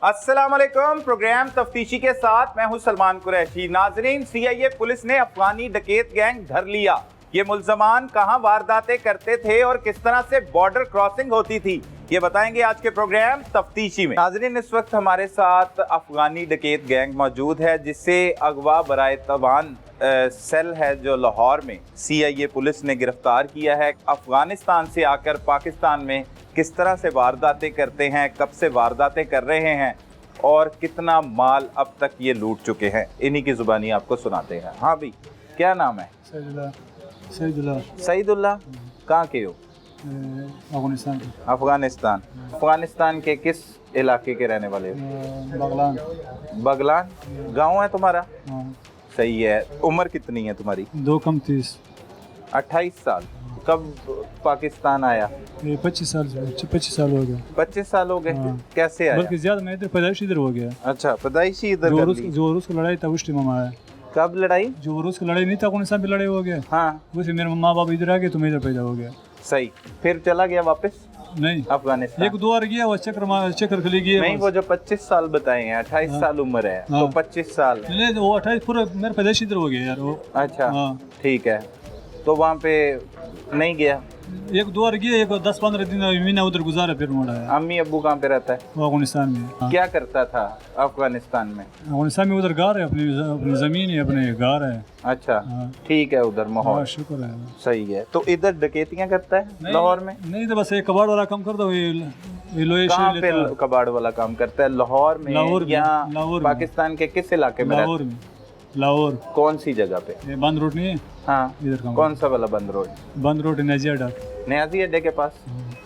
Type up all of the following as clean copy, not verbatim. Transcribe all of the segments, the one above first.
अस्सलाम वालेकुम। प्रोग्राम तफ्तीशी के साथ मैं हूं सलमान कुरैशी। नाजरीन, CIA पुलिस ने अफगानी डकैत गैंग धर लिया। ये मुल्जमान कहां वारदातें करते थे और किस तरह से बॉर्डर क्रॉसिंग होती थी, ये बताएंगे आज के प्रोग्राम तफ्तीशी में। नाजरीन, इस वक्त हमारे साथ अफगानी डकैत गैंग मौजूद है जिसे अगवा बराए तबान सेल है जो लाहौर में CIA पुलिस ने गिरफ्तार किया है। अफगानिस्तान से आकर पाकिस्तान में किस तरह से वारदातें करते हैं, कब से वारदातें कर रहे हैं और कितना माल अब तक ये लूट चुके हैं, इन्हीं की ज़ुबानी आपको सुनाते हैं। हाँ भाई, क्या नाम है? सईदुल्लाह। कहाँ के हो? अफगानिस्तान। अफगानिस्तान के किस इलाके के रहने वाले हो? बगलान गाँव है तुम्हारा? सही है। उम्र कितनी है तुम्हारी? 2 कम 30। 28 साल। कब पाकिस्तान आया? 25 साल हो गया। 25 साल हो गए। कैसे आया? बल्कि ज्यादा, मैं इधर पैदाइश इधर हो गया। अच्छा, पैदाइशी इधर कर ली। जो रूस की लड़ाई था उस टाइम आया। कब लड़ाई? जो रूस की लड़ाई नहीं था, अफगानिस्तान पे लड़ाई हो गया। हाँ, उसे मेरे माँ बाप इधर आ गए तो मैं इधर पैदा हो गया। सही। फिर चला गया वापस? नहीं, अफगानिस्तान 1-2 बार गया, वो चक्कर के लिए गया। नहीं, वो जो 25 साल बताए हैं, 28 साल उम्र है तो 25 साल नहीं, वो 28 पूरा मेरा पैदाइश इधर हो गया यार वो। अच्छा, ठीक है। तो वहाँ पे नहीं गया? 1-2 बार गया, 10-15 दिन महीना उधर गुजारा, फिर मुड़ा है। अम्मी अब्बू कहाँ पे रहता है? वो अफगानिस्तान में। क्या करता था अफगानिस्तान में? अफगानिस्तान में उधर गार है, अपनी जमीन है, अपने गार है। अच्छा, ठीक है। उधर माहौल शुक्र है। सही है। तो इधर डकैतियाँ करता है लाहौर में? नहीं, तो बस एक कबाड़ वाला काम करता है। कहाँ पे कबाड़ वाला काम करता है? लाहौर में? लाहौर पाकिस्तान के किस इलाके में? लाहौर। कौन सी जगह पे? बंद रोड नहीं है? हाँ, इधर काम। कौन सा वाला बंद रोड? बंद रोड न्याजी अड्डा। न्याजी अड्डे के पास।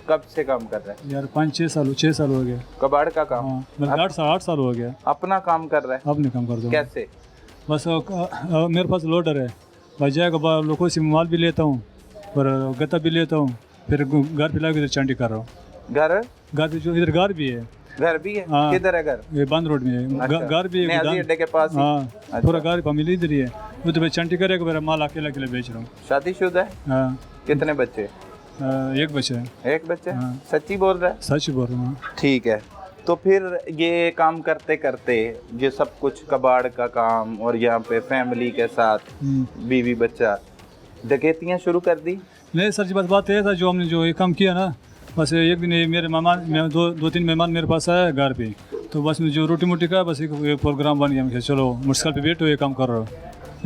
कब से काम कर रहा है? यार 5-6 साल हो गए कबाड़ का काम। 8 साल हो गया। अपना काम कर रहा है? अपने काम कर दो। कैसे? बस मेरे पास लोडर है, बजाय लोगों से माल भी लेता हूँ और गत्ता भी लेता हूँ, फिर घर पे लाके चंडी कर रहा हूँ। घर पे जो इधर घर भी है। घर भी है? किधर है घर? ये बंद रोड में है। अच्छा, घर भी है अड्डे के पास। हाँ, अच्छा। पूरा घर फैमिली इधर ही है। वो तो मैं चंडी करेगा, मेरा माल अकेला बेच रहा हूँ। शादीशुदा है? हाँ। कितने बच्चे? 1 बच्चा है। 1 बच्चा? हाँ। सच्ची बोल रहा है? सच बोल रहा हूँ। ठीक है। तो फिर ये काम करते करते ये सब कुछ कबाड़ का काम और यहाँ पे फैमिली के साथ बीवी बच्चा, डकैतियाँ शुरू कर दी? नहीं सर जी, बस बात ये था, जो हमने जो ये काम किया ना, बस एक दिन मेरे मेहमान 2-3 मेहमान मेरे पास आया घर पे, तो बस जो रोटी मोटी का बस एक प्रोग्राम बन गया। मैं चलो मोटरसाइकिल पे बैठो, ये काम कर रहा हूँ।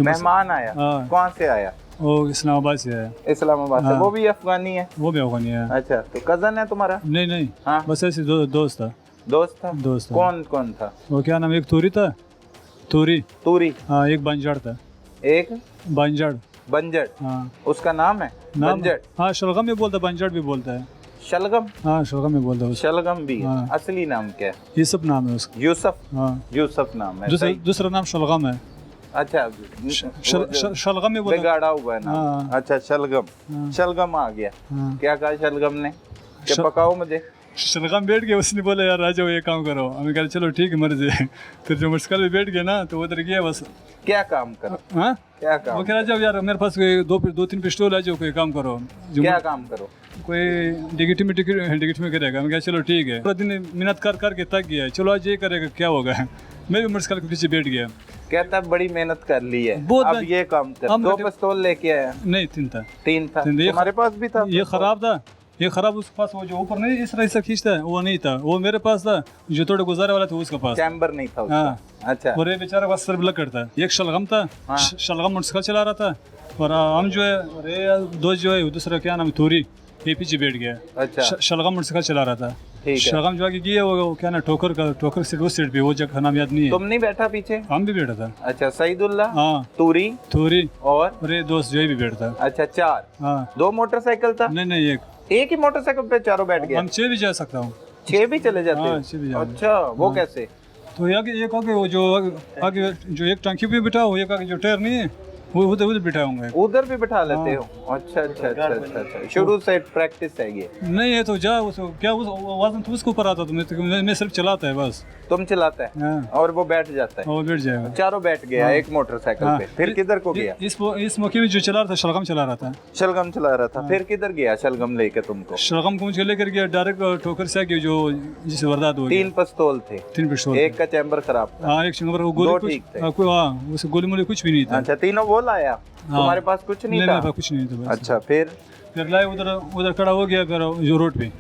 मेहमान आया? कौन से आया? वो इस्लामाबाद से आया। इस्लामाबाद से? वो भी अफगानी है? वो भी अफगानी है। अच्छा, तो कजन है तुम्हारा? नहीं। हाँ? बस ऐसे दोस्त था। दोस्त था? कौन था? वो क्या नाम? एक तूरी था। तूरी। हाँ, एक बंजड़ था। एक बंजड़। हाँ, उसका नाम है बंजड़? हाँ, शलगम में बोलता, बंजड़ भी बोलता है। शलगम? हाँ, शलगम में बोलता है। शलगम भी है। असली नाम क्या है? यूसुफ नाम है उसका। यूसुफ? हाँ, यूसुफ नाम है। दूसरा नाम शलगम है। अच्छा, शलगम में बोलता, बिगाड़ा हुआ है नाम। अच्छा, शलगम आ गया। क्या कहा शलगम ने? क्या पकाओ मुझे? शलगम बैठ गया, उसने बोला यार आ जाओ ये काम करो। हमें कहा चलो ठीक है, मर्जी है। फिर जो मोटरसाइकिल पे बैठ गया ना, तो उधर गया बस। क्या काम करो? हाँ, क्या काम? वो कह रहा जाओ यार, मेरे पास 2-3 पिस्टल आ जाओ, कोई काम करो। क्या काम करो? कोई डिगिट में करेगा। मैं कहा चलो ठीक है। पूरा दिन मेहनत कर के थक गया, चलो आज ये करेगा, क्या होगा। मैं भी मोटरसाइकिल के पीछे बैठ गया। कहता बड़ी मेहनत कर ली है, अब ये काम कर। 2 पिस्तौल लेके आया? नहीं, 3 था। 3 था? तुम्हारे पास भी था? ये खराब था। ये खराब उसके पास, वो जो ऊपर नहीं इस तरह से खींचता है, वो नहीं था। वो मेरे पास था, जो थोड़े गुजारे वाला था उसके पास। चैम्बर नहीं था उसका? हाँ। अच्छा। और ये बेचारा बस सर ब्लक करता है। एक शलगम था। हाँ। शलगम मोटरसाइकिल चला रहा था और हम जो है दोस्त जो है दूसरा क्या नाम, तूरी, ये पीछे बैठ गया। अच्छा। शलगम मोटरसाइकिल चला रहा था। शलगम जो आगे गया वो क्या ना, ठोकर सीट, उस सीट पे, वो जगह नाम याद नहीं है। तुम नहीं बैठा पीछे? हम भी बैठा था। अच्छा, सईदुल्लाह, हाँ, तूरी और ये दोस्त जो भी बैठता। अच्छा, 4? हाँ। 2 मोटरसाइकिल था? नहीं, एक ही मोटरसाइकिल पे चारों बैठ गए? हम 6 भी जा सकता हूँ। 6 भी चले जाते? हाँ, 6 भी जा। अच्छा, वो कैसे? तो आगे एक आगे वो जो आगे जो एक टंकी पे बैठा, वो एक आगे जो टायर नहीं है, वो उधर उधर बिठाऊंगा। उधर भी बिठा लेते हो? अच्छा अच्छा अच्छा अच्छा अच्छा, शुरू से प्रैक्टिस है ये? नहीं है तो जा उसको क्या उस वजन तो उसको ऊपर आता, तो मैं सिर्फ चलाता है बस। तुम चलाता है हाँ। और वो बैठ जाता है? वो बैठ जाएगा। चारों बैठ गया एक मोटरसाइकिल पे। फिर किधर को गया? इस मौके में जो चला रहा था शलगम चला रहा था। शलगम चला रहा था। फिर किधर गया शलगम लेके तुमको? शलगम को मुझे लेकर गया डायरेक्ट ठोकर से आके जो जिससे वारदात हो गई। 3 पिस्तौल थे? 3 पिस्तौल। एक का चैम्बर खराब था? हाँ, एक चैम्बर। वो दो गोली ठीक थे? हाँ, उस गोली मोली कुछ भी नहीं था। अच्छा, तीनों वो लाया? तुम्हारे पास कुछ नहीं था? कुछ नहीं था। अच्छा, फिर लाए उधर खड़ा हो गया। फिर जो रोड पे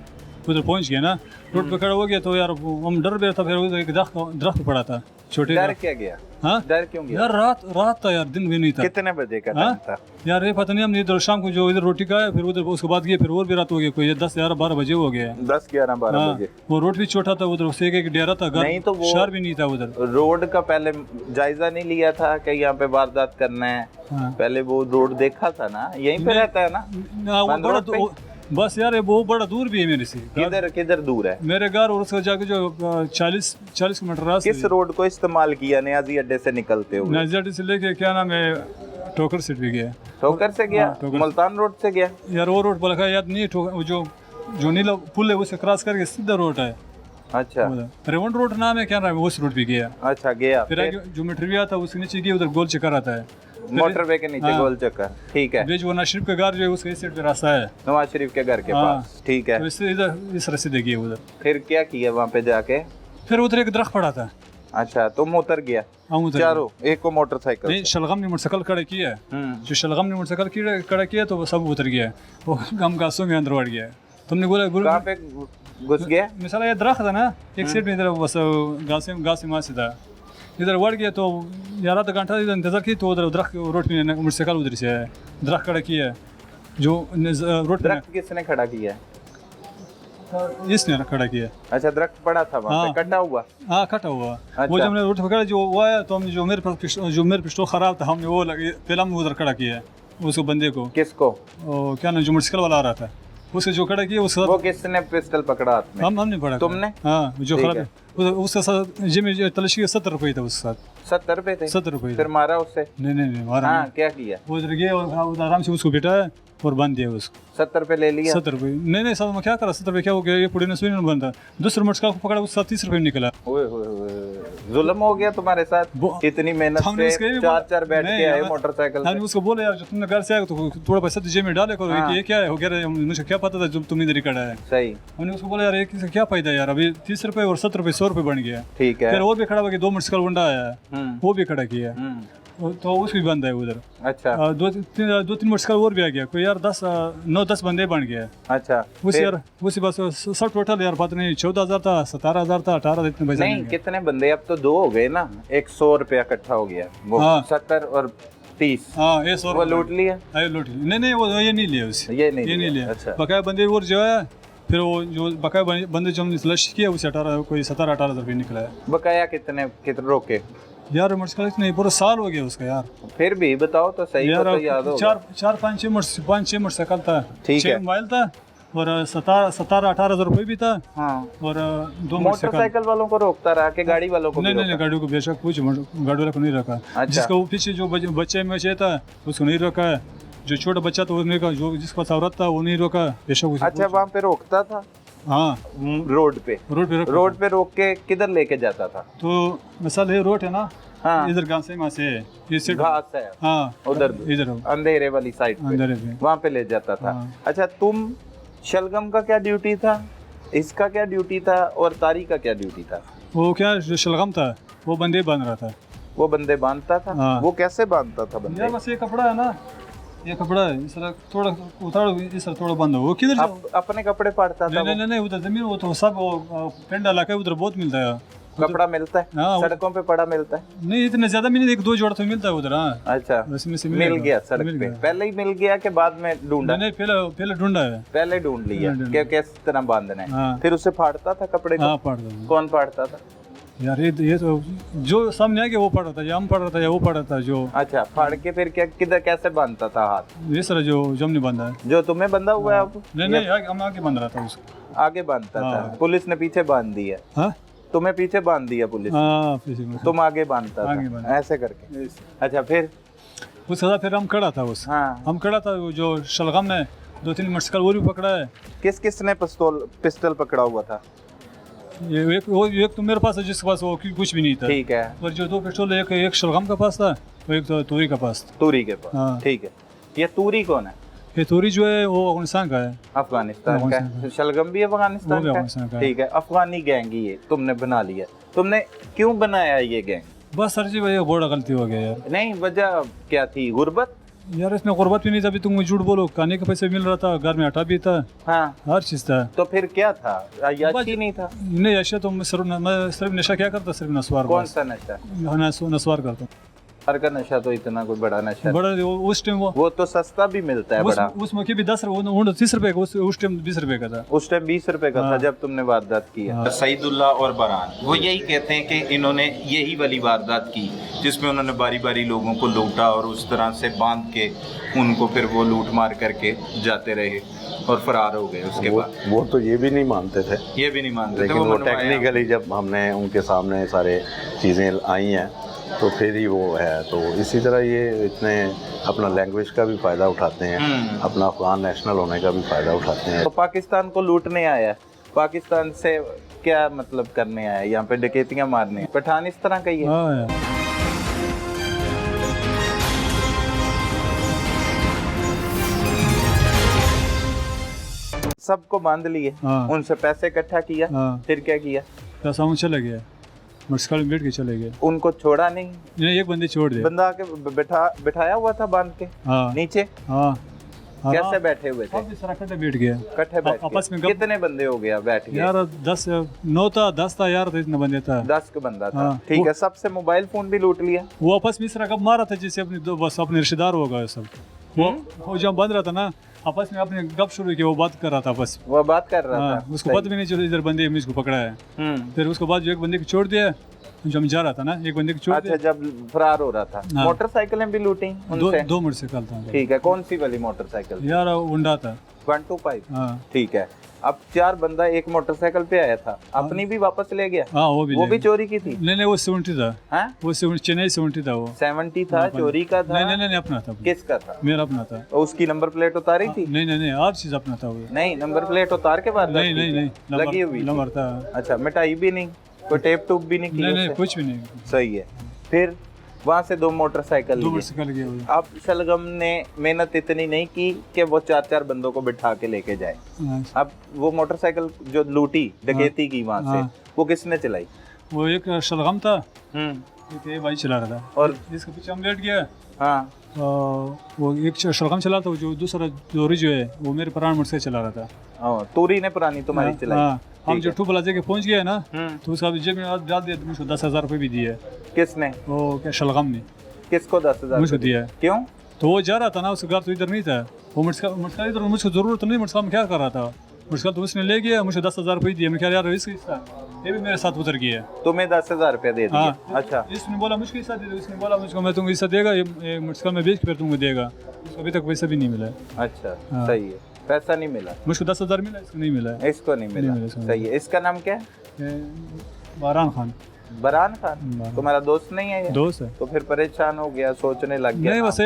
उधर पहुंच गया ना, रोड पे खड़ा हो गया तो यार हम डर भी था। फिर उधर एक दरख्त पड़ा था छोटे। डर क्या गया? हाँ, डर क्यों गया? यार रात था यार, दिन भी नहीं था। कितने बजे का टाइम था यार? ये पता नहीं, हमने इधर शाम को जो इधर रोटी खाया, फिर उधर उसके बाद गए, फिर और भी रात हो गई, कोई 10 11 12 बजे हो गया। 10 11 12 बजे। वो रोड भी छोटा था उधर, उससे एक डेरा था, घर नहीं तो वो शहर भी नहीं था उधर। रोड का पहले जायजा नहीं लिया था कि यहाँ पे वारदात करना है? पहले वो रोड देखा था ना? यहीं पे रहता है ना? वो बड़ा बस यार, वो बड़ा दूर भी है मेरे से। किधर दूर है मेरे घर? और उसका जाके जो 40 किलोमीटर रास्ता। किस रोड को इस्तेमाल किया नियाजी अड्डे से निकलते हुए? नियाजी अड्डे से लेके क्या नाम है, ठोकर से भी गया। ठोकर से गया? मुल्तान रोड से गया? यार वो रोड बोला याद नहीं, जो नीला पुल है उसे क्रॉस करके सीधा रोड है। अच्छा, रेवंड रोड नाम है क्या नाम है, उस रोड पे गया। अच्छा, गया। फिर जो मेट्रो आता है उसके नीचे गया, उधर गोल चक्कर आता है, मोटरवे के नीचे गोल चक्कर। ठीक है। जो नवाज शरीफ का घर जो है उसके इस साइड पे रास्ता है, नवाज शरीफ के घर के पास। ठीक है। तो इससे इधर इस रास्ते से गया उधर। फिर क्या किया वहाँ पे जाके? फिर उधर एक दरख्त पड़ा था। अच्छा, तुम उतर गया? चारों? एक को मोटरसाइकिल? नहीं, शलगम ने मोटरसाइकिल खड़ा किया। जो शलगम ने मोटरसाइकिल खड़ा किया तो वो सब उतर गया, वो गम गासों में अंदर बढ़ गया। तुमने बोला कहाँ पे घुस गया? मिसाल ये दरख्त था ना, एक साइड में इधर बस घास मास था, इधर बढ़ गया। तो यार आधा घंटा इधर इंतजार की तो उधर दरख्त रोड पे मोटरसाइकिल उधर से है, दरख्त खड़ा किया जो रोड पे। दरख्त किसने खड़ा किया? इसने खड़ा किया। अच्छा, दरख्त पड़ा था वहाँ पे कटा हुआ? हाँ, कटा हुआ। अच्छा। वो जब हमने रोड पकड़ा जो वो आया तो हमने जो मेरे पिस्टल खराब था, हमने वो पहले हमने उधर खड़ा किया उसको, बंदे को। किसको? क्या नाम, जो मोटरसाइकिल वाला आ रहा था उसे जो खड़ा किया उसके। वो किसने पिस्टल पकड़ा हाथ में? हमने पकड़ा। तुमने? हाँ, जो खराब उसके साथ जिम तलाशी के 70 रुपये था उसके साथ। 70 रुपये थे? 70 रुपये। फिर मारा उससे? नहीं मारा। हाँ, क्या किया? वो उधर गया और उधर आराम से उसको बिठाया और बांध दिया उसको। 70 रुपये ले लिया? 70 रुपये? नहीं सब में क्या करा, 70 रुपये क्या हो गया, ये पूरी नस्ल नहीं बनता। दूसरा मोटरसाइकिल को पकड़ा उसके साथ 30 रुपये निकला। जुल्म हो गया तुम्हारे साथ, इतनी मेहनत से 4 बैठ के आए मोटरसाइकिल। हमने उसको बोला यार, जो तुमने घर से आए तो थोड़ा पैसा तो जेब में डाले करो, ये क्या है हो गया, मुझे क्या पता था जब तुम इधर ही खड़ा है। सही। हमने उसको बोला यार एक क्या फायदा यार, अभी 30 रुपये और 70 रुपये 100 रुपये बन गया। ठीक है। फिर वो भी खड़ा हो गया, 2 मोटरसाइकिल गुंडा आया, वो भी खड़ा किया, तो उसको भी बंद है उधर। अच्छा। 2-3 मोटरसाइकिल और भी आ गया, कोई यार 9-10 बंदे बन गया। अच्छा। उसी बस सब टोटल यार पता नहीं 14,000 था, 17,000 था, 18 इतने बजे। नहीं, कितने बंदे? अब तो 2 हो गए ना, 100 रुपया इकट्ठा हो गया। वो 70 और 30। हाँ, ये 100 वो लूट लिया? लूट लिया। नहीं वो ये नहीं लिया उससे, ये नहीं लिया। अच्छा। बकाया बंदे और जो है, फिर वो जो बकाया बंदे जो हमने तलाश किया उसे 17-18 रुपये निकला है। बकाया कितने रोके? यार मोटरसाइकिल नहीं, पूरा साल हो गया उसका यार। फिर भी बताओ तो सही, यार तो याद हो। 4-5 मोटरसाइकिल था। ठीक है। 6 मोबाइल था और 17-18 हज़ार रुपये भी था। हाँ। और 2 मोटरसाइकिल वालों को रोकता रहा कि गाड़ी वालों को? नहीं, गाड़ियों को बेशक कुछ गाड़ी वालों को नहीं रखा। अच्छा। जिसका वो पीछे जो बच्चे में था उसको नहीं रोका, जो छोटा बच्चा था उसने, जो जिसके पास औरत था वो नहीं रोका बेशक। अच्छा, वहाँ पे रोकता था? हाँ, रोड पे रोक के किधर लेके जाता था? तो मिसाल ये रोड है ना, हाँ, इधर घास है, घास है। हाँ, उधर इधर अंधेरे वाली साइड पे वहाँ पे ले जाता था। हाँ। अच्छा, तुम शलगम का क्या ड्यूटी था, इसका क्या ड्यूटी था और तारी का क्या ड्यूटी था? वो क्या, जो शलगम था वो बंदे बांध रहा था। वो बंदे बांधता था? हाँ। वो कैसे बांधता था बंदे? यार बस ये कपड़ा है ना, ये कपड़ा है, इस तरह थोड़ा उतारो, इस तरह थोड़ा बंद हो। वो किधर अपने कपड़े पाड़ता था? नहीं, उधर जमीन वो तो सब पेंट डाला के उधर बहुत मिलता है कपड़ा मिलता है। हाँ, सड़कों पे पड़ा मिलता है? नहीं इतने ज्यादा मिले, 1-2 जोड़ तो मिलता है उधर। हाँ। अच्छा, उसमें से मिल गया सड़क पे? पहले ही मिल गया कि बाद में ढूंढा? नहीं, पहले ढूंढा है। पहले ढूंढ लिया कि किस तरह बांधना है। हाँ। फिर उसे फाड़ता था कपड़े को? हाँ, फाड़ता। कौन फाड़ता था यार? ये तो जो सामने आ गया वो पड़ रहा था, या हम पड़ रहा था या वो पड़ रहा था जो। अच्छा, फाड़ के फिर क्या किधर कैसे बांधता था हाथ? इस तरह जो हमने बांधा है। जो तुम्हें बंधा हुआ है अब? नहीं, हम आगे बांध रहा था उसको। आगे बांधता था? पुलिस ने पीछे बांध दिया? हाँ, तुम्हें पीछे बांध दिया पुलिस? हाँ, तुम आगे बांधता था ऐसे करके? अच्छा, उसके साथ फिर हम खड़ा था हाँ। हम खड़ा था वो जो शलगम ने 2-3 मोटरसाइकिल वो भी पकड़ा है। किसने पिस्टल पकड़ा हुआ था? ये एक तो मेरे पास है जिसके पास वो कुछ भी नहीं था। ठीक है। और जो 2 पिस्टल एक शलगम के पास था और एक तो तूरी के पास था। तूरी के पास। हाँ। ठीक है। ये तूरी कौन है? ये तूरी जो है वो अफगानिस्तान का है। अफगानिस्तान का है। शलगम भी अफगानिस्तान वो भी अफगानिस्तान का का है। है। ठीक है। अफगानी गैंग ही ये तुमने बना लिया। तुमने क्यों बनाया ये गैंग? बस सर जी भाई बड़ा गलती हो गया यार। नहीं, वजह क्या थी? गुर्बत? यार इसमें गुर्बत भी नहीं था, अभी तुम झूठ बोलो, खाने के पैसे मिल रहा था, घर में आटा भी था, हाँ। हर चीज था। तो फिर क्या था? अय्याशी नहीं था? नहीं ऐसा तो मैं सिर्फ नशा क्या करता, सिर्फ नस्वार। कौन सा नशा? नस्वार करता। हर का नशा तो इतना कोई बड़ा नशा बड़ा उस टाइम वो तो सस्ता भी मिलता है बड़ा। उस मौके भी 10 रुपए 30 रुपए का, उस टाइम 20 रुपए का था। उस टाइम 20 रुपए का था हाँ। जब तुमने वारदात की है। हाँ। सईदुल्लाह और बरान वो यही कहते हैं कि इन्होंने यही वाली वारदात की जिसमें उन्होंने बारी बारी लोगों को लूटा और उस तरह से बांध के उनको फिर वो लूट मार करके जाते रहे और फरार हो गए उसके बाद। वो तो ये भी नहीं मानते थे, ये भी नहीं मानते थे। लेकिन वो मनवाया। टेक्निकली जब हमने उनके सामने सारे चीज़ें आई हैं तो फिर ही वो है। तो इसी तरह ये इतने अपना लैंग्वेज का भी फ़ायदा उठाते हैं, अपना अफगान नेशनल होने का भी फ़ायदा उठाते हैं। तो पाकिस्तान को लूटने आया है, पाकिस्तान से क्या मतलब करने आया है? यहाँ पे डकैतियाँ मारने। पठान इस तरह का ही है। हाँ यार। सबको बांध लिए, हाँ। उनसे पैसे इकट्ठा किया, हाँ। फिर क्या किया? पैसा हम चले गए, मोटरसाइकिल में बैठ के चले गए। उनको छोड़ा नहीं? नहीं एक बंदे छोड़ दिए। बंदा आके बिठाया हुआ था बांध के हाँ नीचे? हाँ। कैसे बैठे हुए थे? अब इस तरह कट्टे बैठ गया। कट्ठे बैठ आपस में के? कितने बंदे हो गया बैठ गए? यार 9 था 10 था यार, तो इतने बंदे था। 10 का बंदा था। हाँ। ठीक है। सबसे मोबाइल फोन भी लूट लिया? वो आपस में इस तरह कब मारा था जैसे बस अपने रिश्तेदार हो गए सब। वो जब बंद रहा था ना, आपस में अपने गप शुरू किया, वो बात कर रहा था आपस। वो बात कर रहा हाँ, था। उसको पता भी नहीं चला इधर बंदे इसको पकड़ा है। फिर उसके बाद जो एक बंदे को छोड़ दिया, जो हम जा रहा था ना, एक बंदे को छोड़ अच्छा, दिया। जब फरार हो रहा था। हाँ। मोटरसाइकिलें भी लूटी उनसे? दो मोटरसाइकिल था। ठीक है। कौन सी वाली मोटरसाइकिल? यार उंडा था 125। हाँ। ठीक है। अब 4 बंदा एक मोटरसाइकिल पे आया था, अपनी भी वापस ले गया? हाँ वो भी चोरी की थी? नहीं वो 70 था। हाँ? वो 70 चेन्नई 70 था वो। 70 था? चोरी का था? नहीं अपना था। किसका था? मेरा अपना था। उसकी नंबर प्लेट उतारी थी? नहीं हर चीज अपना था वो। नहीं, नंबर प्लेट उतार के बाद नहीं लगी हुई थी? नंबर था। अच्छा, मिटाई भी नहीं? कोई टेप टूप भी नहीं की? नहीं कुछ भी नहीं। सही है। फिर वहाँ से 2 मोटरसाइकिल लिए। गए। अब शलगम ने मेहनत इतनी नहीं की कि वो 4 बंदों को बिठा के लेके जाए। अब वो मोटरसाइकिल जो लूटी डकैती की वहाँ से, वो किसने चलाई? वो एक शलगम था, एक भाई चला रहा था और जिसके पीछे हम लेट गया। हाँ। वो एक शलगम चला था, जो दूसरा जोरी जो है वो मेरे पुराने मोटरसाइकिल चला रहा था। तूरी ने पुरानी तुम्हारी चलाई? हम जो टू प्लाजा के पहुंच गए ना, तो उसका जेब में डाल दिया, तो मुझको 10,000 रुपये भी दिए। किसने? वो क्या शलगम ने। किसको 10,000 मुझको दिया? क्यों? तो वो जा रहा था ना, उसका घर तो इधर नहीं था, वो मोटरसाइकिल इधर, मुझको जरूरत तो नहीं, मोटरसाइकिल में क्या कर रहा था, मोटरसाइकिल तो उसने ले गया, मुझे 10,000 रुपये दिए। मैं क्या यार ये भी मेरे साथ उतर गया। तुम्हें 10,000 रुपये दे दिए? अच्छा। इसने बोला मुझको हिस्सा दे दो, इसने बोला मुझको मैं तुमको हिस्सा देगा, ये मोटरसाइकिल में बेच के फिर तुमको देगा। उसको अभी तक पैसा भी नहीं मिला। अच्छा, सही है। पैसा नहीं मिला? मुझको 10,000 मिला, इसको नहीं मिला। इसको नहीं मिला। सही है। इसका नाम क्या है? बरान खान। बरान खान तुम्हारा दोस्त नहीं है? दोस्त है। तो फिर परेशान हो गया, सोचने लग गया? नहीं बस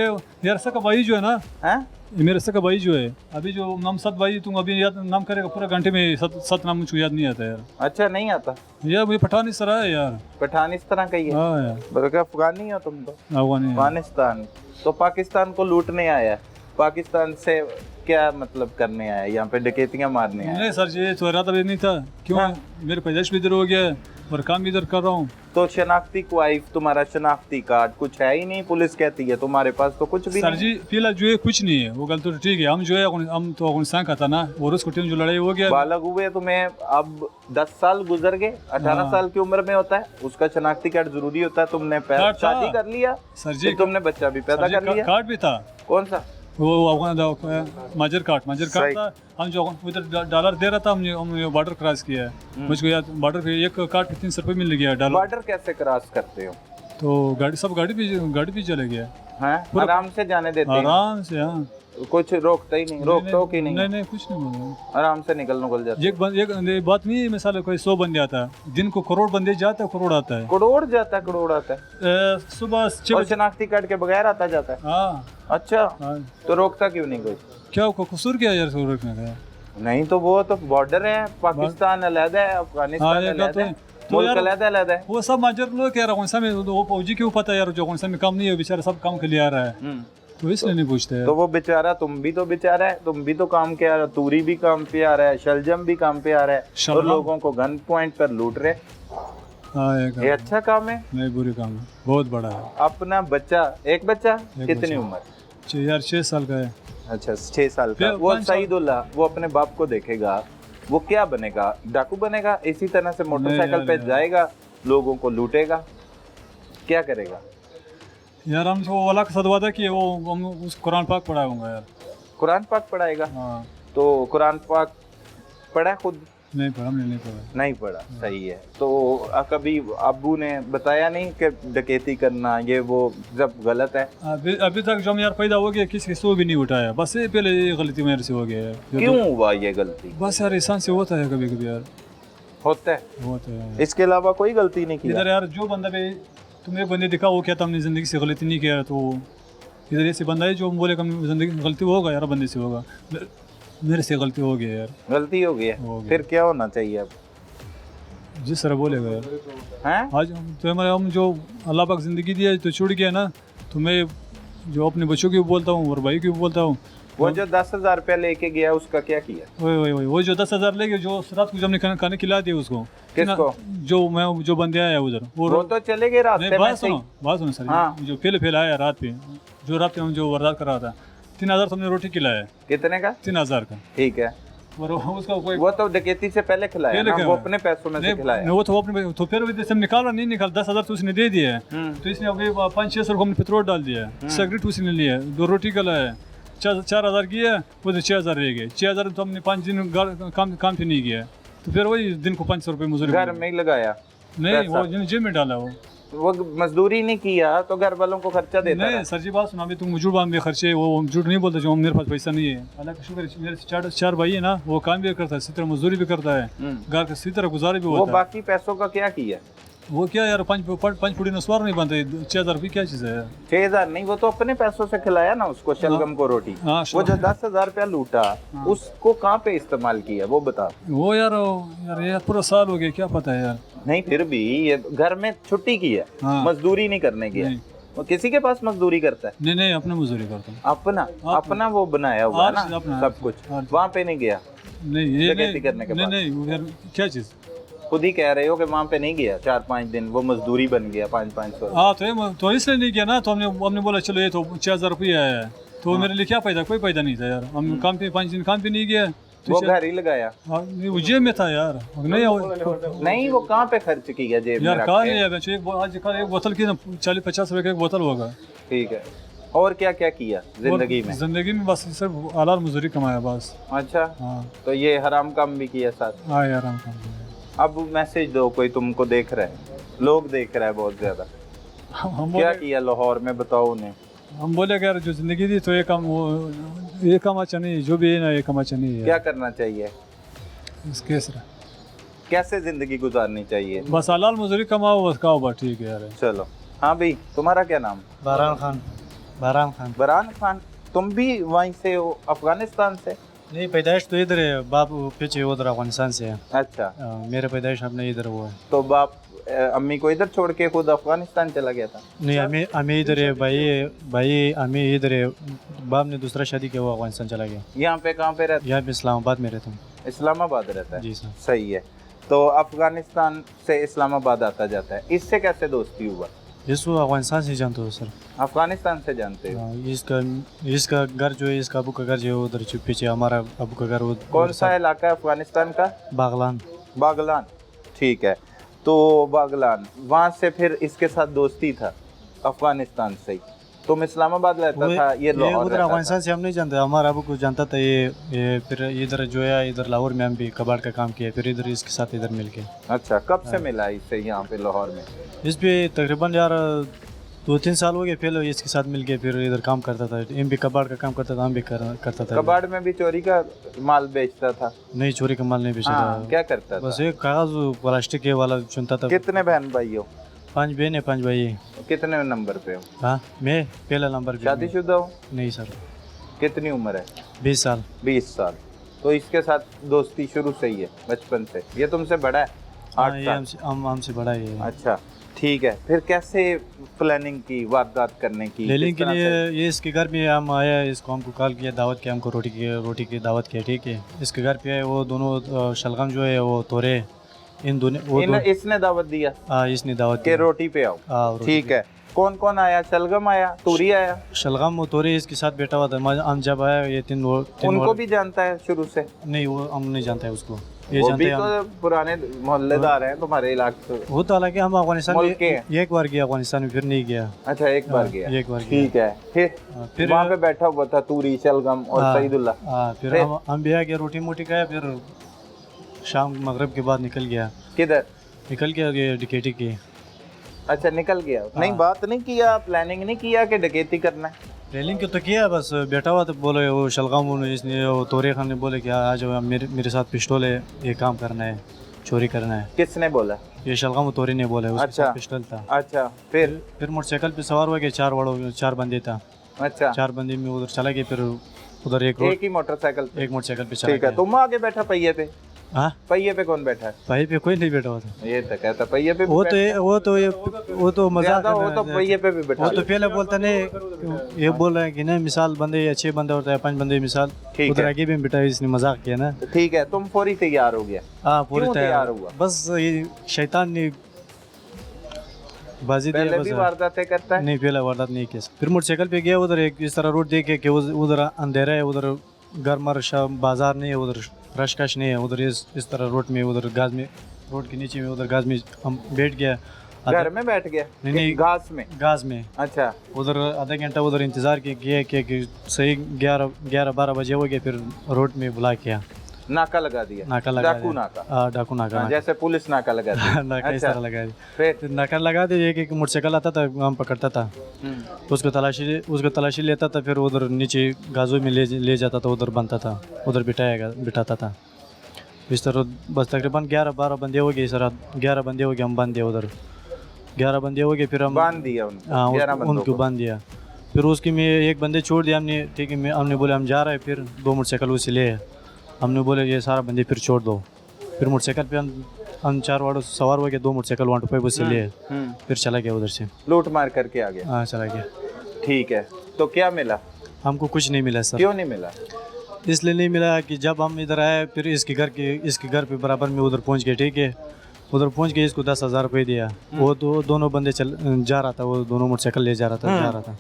यार सका भाई जो है ना, हैं? मेरे सका भाई जो है, अभी जो नाम सत भाई तुम अभी याद नाम करेगा पूरा घंटे में, सत नाम मुझको याद नहीं आता यार। अच्छा, नहीं आता यार? मुझे पठान इस तरह है यार। पठान इस तरह का ही है? हाँ यार। बल्कि अफगानी हो तुम तो? अफगानिस्तान। तो पाकिस्तान को लूटने आया, पाकिस्तान से क्या मतलब करने आया? यहाँ पे डकैतियाँ मारने आया? नहीं सर जी, तो इरादा भी नहीं था। क्यों? हाँ। मेरे पैदाइश भी इधर हो गया और काम भी इधर कर रहा हूँ। तो शनाख्ती क्वाइफ, तुम्हारा शनाख्ती कार्ड कुछ है ही नहीं, पुलिस कहती है तुम्हारे पास तो कुछ भी सर नहीं। जी फिलहाल जो है कुछ नहीं है, वो गलत तो ठीक है। हम जो है हम तो अफगानिस्तान का था ना, और उसको टीम जो लड़ाई हो गया। बालग हुए तुम्हें अब 10 साल गुजर गए, 18 साल की उम्र में होता है उसका शनाख्ती कार्ड जरूरी होता है। तुमने शादी कर लिया सर जी, तुमने बच्चा भी पैदा कर लिया। कार्ड भी था। कौन सा? वो माजर कार्ड था। हम जो उधर डॉलर दे रहा था, हमने बॉर्डर क्रॉस किया है। मुझको यार बॉर्डर पे एक कार्ड पे 300 रुपये मिल गया डॉलर। बॉर्डर कैसे क्रॉस करते हो? तो गाड़ी भी चले गया। आराम से जाने देते हैं? आराम से। हाँ। कुछ रोकता ही नहीं, रोकता हो कि नहीं? नहीं कुछ नहीं बोला। आराम से निकल जाता एक बात नहीं है, मिसाल कोई 100 बंदे आता है, दिन को करोड़ बंदे जाता है, करोड़ आता है। करोड़ जाता है, करोड़ आता है। सुबह 6 और बजे। शनाख्ती कार्ड के बगैर आता जाता है? हाँ अच्छा, हाँ। तो रोकता क्यों नहीं कोई? क्या को कसूर क्या यार सो रोकने का? नहीं तो वो तो बॉर्डर है, पाकिस्तान अलग है, अफगानिस्तान अलग है, मुल्क अलग है। वो सब माजर लोग कह रहा हूँ, वो फौजी क्यों पता है यार, जो कौन सा में काम नहीं है बेचारा, सब काम के लिए आ रहा है, तो इसलिए नहीं पूछते। तो वो बेचारा, तुम भी तो बेचारा है, तुम भी तो काम के आ रहा है, तूरी भी काम पे आ रहा है, शलजम भी काम पे आ रहा है, और लोगों को गन पॉइंट पर लूट रहे। ये अच्छा काम है? नहीं, बुरी काम है, बहुत बड़ा है। अपना बच्चा, एक बच्चा, कितनी उम्र? यार 6 साल का है। अच्छा, 6 साल का। वो सईदुल्लाह, वो अपने बाप को देखेगा, वो क्या बनेगा? डाकू बनेगा? इसी तरह से मोटरसाइकिल पे जाएगा, लोगों को लूटेगा, क्या करेगा? यार हम वो वाला का साथ वादा कि वो हम उस कुरान पाक पढ़ाऊंगा यार। कुरान पाक पढ़ाएगा? हाँ। तो कुरान पाक पढ़ा खुद? नहीं पढ़ा, हमने नहीं पढ़ा। नहीं पढ़ा, सही है। तो कभी अब्बू ने बताया नहीं कि डकैती करना ये वो जब गलत है? अभी तक जो हम यार पैदा हो गया किसी सो भी नहीं उठाया, बस ये पहले ये गलती मेरे से हो गया है। क्यों हुआ ये गलती? बस यार इंसान से होता है कभी कभी यार, होता है। इसके अलावा कोई गलती नहीं की? इधर यार जो बंदा भी तुम एक बंदे दिखा, वो क्या तुमने जिंदगी से गलती नहीं किया, तो इधर ऐसे बंदा है जो बोले कम जिंदगी में गलती होगा यार, बंदे से होगा, मेरे से गलती हो गई यार। गलती हो गई, फिर क्या होना चाहिए अब? जिस तरह बोलेगा यार हैं? आज तो हमारे हम जो अल्लाह पाक जिंदगी दिया तो छूट गया ना, तो मैं जो अपने बच्चों की बोलता हूँ और भाई की बोलता हूँ। वो जो 10,000 रुपया लेके गया उसका क्या किया? वही वो जो 10,000 लेके जो रात को हमने खाने खिला दिया उसको। किसको? जो बंदे आया उधर, वो तो चले गए रास्ते में। बात सुनो सर। हाँ। जो पहले आया रात पे, जो रात पे हम जो वारदात कर रहा था, 3,000 हमने रोटी खिलाया। कितने का? 3,000 का। ठीक है। और उसका कोई वो तो डकैती से पहले खिलाया ना, वो अपने पैसों में से खिलाया। वो तो अपने, तो फिर जैसे हम निकाला नहीं निकाल, 10,000 तो उसने दे दिया है, तो इसने अभी 500-600 हमने पेट्रोल डाल दिया है, सिगरेट उसने लिया, 2 रोटी का लाया, 4,000 किया, वो 6,000 रह गए। 6,000 तो हमने 5 दिन काम पे नहीं किया, तो फिर वही दिन को 500 रुपये मजदूरी घर में ही लगाया। नहीं, वो जेब में डाला। वो मजदूरी नहीं किया तो घर वालों को खर्चा देता नहीं सर जी, बात सुना, अभी तुम झूठ बांध में खर्चे, वो झूठ नहीं बोलता जो मेरे पास पैसा नहीं है। अल्लाह का शुक्र है, मेरे 4 भाई है ना, वो काम भी करता है, इसी तरह मजदूरी भी करता है, घर का इसी तरह गुजारे भी होता है। वो बाकी पैसों का क्या किया? वो क्या यार, 5 फुटी नस्वार नहीं बनते, 6,000 रुपये क्या चीज़ है? 6,000 नहीं, वो तो अपने पैसों से खिलाया ना उसको, शलगम को रोटी। वो जो 10,000 रुपया लूटा, उसको कहाँ पे इस्तेमाल किया वो बता। वो यार पूरा साल हो गया, क्या पता है यार। नहीं फिर भी ये घर में छुट्टी की है, मजदूरी नहीं करने की है। वो किसी के पास मजदूरी करता है? नहीं, अपना मजदूरी करता हूँ। अपना वो बनाया हुआ ना सब कुछ, वहाँ पे नहीं गया? नहीं करने के बाद नहीं यार, क्या चीज़? खुद ही कह रहे हो कि वहाँ पे नहीं गया, 4-5 दिन वो मजदूरी बन गया 500-500। हाँ तो इसलिए नहीं किया ना, तो हमने बोला चलो ये तो 6,000 रुपये आया है, तो मेरे लिए क्या फायदा? कोई फायदा नहीं था यार। हम काम पे 5 दिन काम पे नहीं गया, वो घर ही लगाया। वो जेब में था यार। नहीं वो कहाँ पे खर्च किया जेब में? यार कहाँ नहीं, आज एक बोतल की 40-50 रुपए का एक बोतल होगा। ठीक है। और क्या क्या किया जिंदगी में? जिंदगी में बस सिर्फ हलाल मजदूरी कमाया बस। अच्छा। हाँ। तो ये हराम काम भी किया साथ? हाँ यार, हराम काम। अब मैसेज दो, कोई तुमको देख रहा है, लोग देख रहा है बहुत ज्यादा। क्या किया लाहौर में, बताओ उन्हें। हम बोले यार जो जिंदगी दी तो ये काम अच्छा नहीं, जो भी है ना ये काम अच्छा नहीं है। क्या करना चाहिए? कैसे जिंदगी गुजारनी चाहिए? बस हलाल मजदूरी कमाओ, बस खाओ, बस ठीक है यार। चलो। हाँ भाई, तुम्हारा क्या नाम? बरान खान। तुम भी वहीं से हो, अफगानिस्तान से? नहीं, पैदाइश तो इधर है, बाप पीछे उधर अफगानिस्तान से है। अच्छा। मेरे पैदाइश अपने इधर वो है। तो बाप अम्मी को इधर छोड़ के खुद अफगानिस्तान चला गया था? नहीं, अम्मी इधर है, भाई अम्मी इधर है, बाप ने दूसरा शादी किया, वो अफगानिस्तान चला गया। यहाँ पे कहाँ पे रहता? यहाँ पे इस्लामाबाद में रहता हूँ। इस्लामाबाद रहता है? जी सर। सही है। तो अफगानिस्तान से इस्लामाबाद आता जाता है, इससे कैसे दोस्ती हुआ? इसको अफगानिस्तान से जानते हो सर? अफगानिस्तान से जानते हो? इसका घर जो है, इसका अबू का घर जो है उधर पीछे, हमारा अबू का घर। कौन सा इलाका है अफगानिस्तान का? बागलान। ठीक है। तो बागलान, वहाँ से फिर इसके साथ दोस्ती था अफगानिस्तान से ही। तुम इस्लामाबाद रहता था, ये लाहौर उधर अफगानिस्तान से हम नहीं जानते, हमारा अबू को जानता था ये फिर इधर जो है, इधर लाहौर में हम भी कबाड़ का काम किया, फिर इधर इसके साथ इधर मिल के। अच्छा, कब से मिला इससे यहाँ पे लाहौर में? इस पे तकरीबन यार 2-3 साल हो गए, पहले इसके साथ मिल के फिर इधर काम करता था, एम भी कबाड़ का काम करता था, हम भी करता था। कबाड़ में भी चोरी का माल बेचता था? नहीं, चोरी का माल नहीं बेचा हाँ, था। क्या करता था? बस एक कागज प्लास्टिक के वाला चुनता था। कितने बहन भाई हो? 5 बहन है, 5 भाई। कितने नंबर पे हो? हाँ, मैं पहला नंबर पे। शादीशुदा हो? नहीं सर। कितनी उम्र है? 20 साल। 20 साल। तो इसके साथ दोस्ती शुरू से ही है, बचपन से? ये तुमसे बड़ा है? 8 हाँ, ये साल। हमसे बड़ा ही है। अच्छा, ठीक है। फिर कैसे प्लानिंग की वारदात करने की? लेने किस के तरह लिए से? ये इसके घर में हम आया, इसको हमको कॉल किया, दावत किया, हमको रोटी की दावत किया, ठीक है। इसके घर पे आए, वो दोनों शलगम जो है वो तोरे, इन दोनों वो इसने दावत दिया? हाँ, इसने दावत के दी। रोटी पे आओ। हाँ, रोटी ठीक पे। है। कौन कौन आया? शलगम आया, तूरी आया? शलगम वो तोरे इसके साथ बैठा हुआ था। हम जब आया, ये तीन उनको भी जानता है शुरू से? नहीं, वो हम नहीं जानते हैं उसको। ये वो जानते भी हैं तो पुराने मोहल्लेदार हैं तुम्हारे इलाके से। वो तो हालांकि हम अफगानिस्तान मुल्क के हैं। एक बार गया अफगानिस्तान में, फिर नहीं गया। अच्छा, एक बार गया? एक बार गया। ठीक है। फिर वहाँ पे बैठा हुआ था तूरी, शलगम और हाँ, सईदुल्लाह? हाँ, फिर हम भी आ गया, रोटी मोटी खाया, फिर शाम मगरिब के बाद निकल गया। किधर निकल गया ये डकैती की। अच्छा, निकल गया। नहीं, बात नहीं किया, प्लानिंग नहीं किया कि डकैती करना है? रेलिंग तो किया, बस बैठा हुआ तो बोले वो शलगम, इसने वो तोरे खान ने बोले कि आ जाओ, मेरे साथ पिस्टल है, ये काम करना है, चोरी करना है। किसने बोला? ये शलगम तोरे ने बोले, उसके अच्छा। साथ पिस्टल था। अच्छा, फिर मोटरसाइकिल पे सवार हो गए, 4 बंदे था। अच्छा, 4 बंदे में उधर चला गया, फिर उधर एक ही मोटरसाइकिल पे? एक मोटरसाइकिल पे चला ठीक है। गया। तुम आगे बैठा पहिए पे? हाँ, पहिए पे कौन बैठा है? भाई पे कोई नहीं बैठा हुआ था। ये तो कहता पहिए पे भी वो बैठा तो मजाक ज्यादा हो तो है। पहिए पे भी बैठा वो तो लो। पहले बोलता नहीं, ये बोल रहे हैं कि नहीं, मिसाल बंदे अच्छे बंदे होता है, 5 बंदे मिसाल। ठीक उधर है। आगे भी बिठा, इसने मजाक किया ना। ठीक है, तुम फौरी तैयार हो गया? हाँ, पूरी क्यों तैयार हुआ? बस ये शैतान ने बाजी दिया पहले बस। भी वारदातें करता है? नहीं, पहले वारदात नहीं किया। फिर मोटरसाइकिल पे गया, उधर एक इस तरह रोड देखे कि उधर अंधेरा है, उधर घर मर बाजार नहीं है, उधर रश कश नहीं है, उधर इस तरह रोड में, उधर गाज में, रोड के नीचे में, उधर गाज में हम बैठ गया। घर में बैठ गया? नहीं, घास में? गाज में। अच्छा, उधर आधा घंटा उधर इंतजार किया कि सही 11-12 बजे हो गए, फिर रोड में बुला किया, नाका लगा दिया? नाका लगा डाकू नाका? हाँ, डाकू नाका। जैसे पुलिस नाका लगा दी? नाका इस तरह लगा दी। फिर नाका लगा दे, एक मोटरसाइकिल आता था, हम पकड़ता था, उसको तलाशी लेता था, फिर उधर नीचे गाजों में ले जाता था, उधर बनता था, उधर बिठाता था। इस तरह बस तकरीबन 11-12 बंदे हो गए, सर 11 बंदे हो गए, हम बांध दिए उधर। 11 बंदे हो गए, फिर हम बांध दिया उनको? हाँ, 11 बंदों उनको को? बांध दिया। फिर उसकी में एक बंदे छोड़ दिया हमने, ठीक है। हमने बोले हम जा रहे हैं, फिर 2 मोटरसाइकिल उसे ले, हमने बोले ये सारा बंदे फिर छोड़ दो। फिर मोटरसाइकिल पे हम 4 वालों सवार हो गए, 2 मोटरसाइकिल 1 रुपये उसे लिए, फिर चला गया उधर से, लूट मार करके आ गया? हाँ, चला गया। ठीक है। तो क्या मिला? हमको कुछ नहीं मिला सर। क्यों नहीं मिला? इसलिए नहीं मिला कि जब हम इधर आए, फिर इसके घर पे बराबर में उधर पहुंच गए, ठीक है। उधर पहुंच के इसको 10,000 रुपये दिया। वो दोनों बंदे जा रहा था, वो दोनों मोटरसाइकिल ले जा रहा था।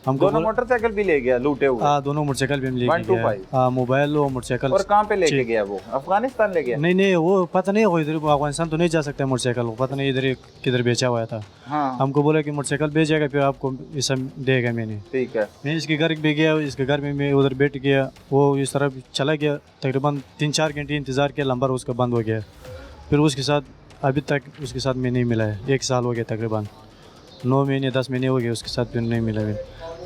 हमको दोनों मोटरसाइकिल भी ले गया लूटे हुए? हाँ, दोनों मोटरसाइकिल भी हम ले 125? गया। हाँ, मोबाइल और मोटरसाइकिल। और कहाँ पे लेके गया वो? अफगानिस्तान ले गया? नहीं, वो पता नहीं, वो इधर अफगानिस्तान तो नहीं जा सकता मोटरसाइकिल, वो पता नहीं इधर किधर बेचा हुआ था। हाँ। हमको बोला कि मोटरसाइकिल बेचेगा, फिर आपको ये सब देगा। मैंने ठीक है। मैं इसके घर भी गया, इसके घर में मैं उधर बैठ गया, वो इस तरह चला गया। तकरीबन 3-4 घंटे इंतज़ार किया, नंबर उसका बंद हो गया। फिर उसके साथ अभी तक उसके साथ में नहीं मिला है, 1 साल हो गया, तकरीबन 9 महीने 10 महीने हो गए उसके साथ, फिर नहीं मिला।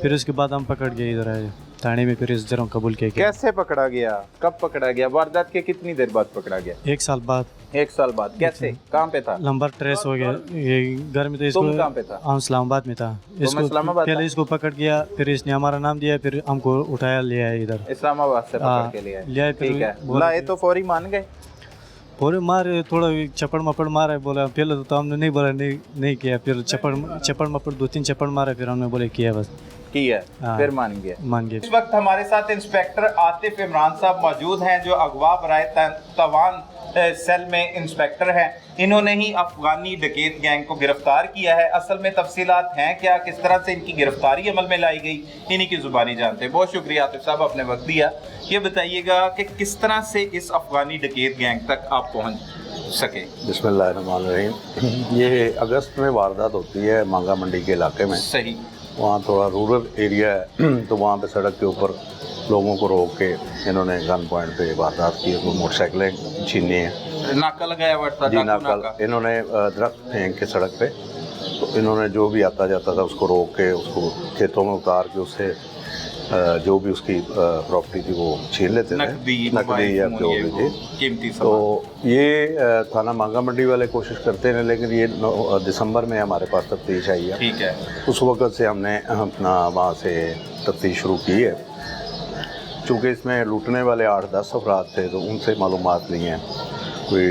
फिर उसके बाद हम पकड़ गए इधर आए थाने में, फिर इस जरा कबूल किया। कैसे पकड़ा गया? कब पकड़ा गया? वारदात के कितनी देर बाद पकड़ा गया? 1 साल बाद। 1 साल बाद? कैसे? कहाँ पे था? नंबर ट्रेस हो गया। ये घर में तो इसको, तुम कहाँ पे था? हम इस्लामाबाद में था। इसको इस्लामाबाद पहले इसको पकड़ गया, फिर इसने हमारा नाम दिया, फिर हमको उठाया, ले आया इधर इस्लामाबाद से पकड़ के ले आए? ठीक है। लाए तो फौरी मान गए? पूरे मारे, थोड़ा चपड़ मपड़ मारा, बोला पहले तो हमने नहीं बोला, नहीं किया। फिर चपड़ मपड़ 2-3 चपड़ मारा, फिर हमने बोले किया, बस किया। हाँ। फिर मान गया? मान गए। इस वक्त हमारे साथ इंस्पेक्टर आतिफ इमरान साहब मौजूद हैं, जो अगवा बराए तवान सेल में इंस्पेक्टर हैं। इन्होंने ही अफगानी डकैत गैंग को गिरफ्तार किया है। असल में तफसीलात हैं क्या, किस तरह से इनकी गिरफ्तारी अमल में लाई गई, इन्हीं की जुबानी जानते हैं। बहुत शुक्रिया आतिफ साहब, आपने वक्त दिया। ये बताइएगा कि किस तरह से इस अफगानी डकैत गैंग तक आप पहुँच सके? बिस्मिल्लाहिर्रहमानिर्रहीम। ये अगस्त में वारदात होती है मांगा मंडी के इलाके में। सही। वहाँ थोड़ा रूरल एरिया है, तो वहाँ पे सड़क के ऊपर लोगों को रोक के इन्होंने गन पॉइंट पे वारदात की, तो मोटरसाइकिलें छीनी हैं। नाका लगाया हुआ था? जी, नाका इन्होंने दरख्त फेंक के सड़क पे तो इन्होंने जो भी आता जाता था उसको रोक के उसको खेतों में उतार के उससे जो भी उसकी प्रॉपर्टी थी वो छीन लेते थे, नकदी या जो भी थी कीमती तो ये थाना मांगा मंडी वाले कोशिश करते हैं, लेकिन ये दिसंबर में हमारे पास तफ्तीश आई है। ठीक है, उस वक़्त से हमने अपना वहाँ से तफ्तीश शुरू की है। चूँकि इसमें लूटने वाले 8-10 अफराद थे तो उनसे मालूमात ली हैं, कोई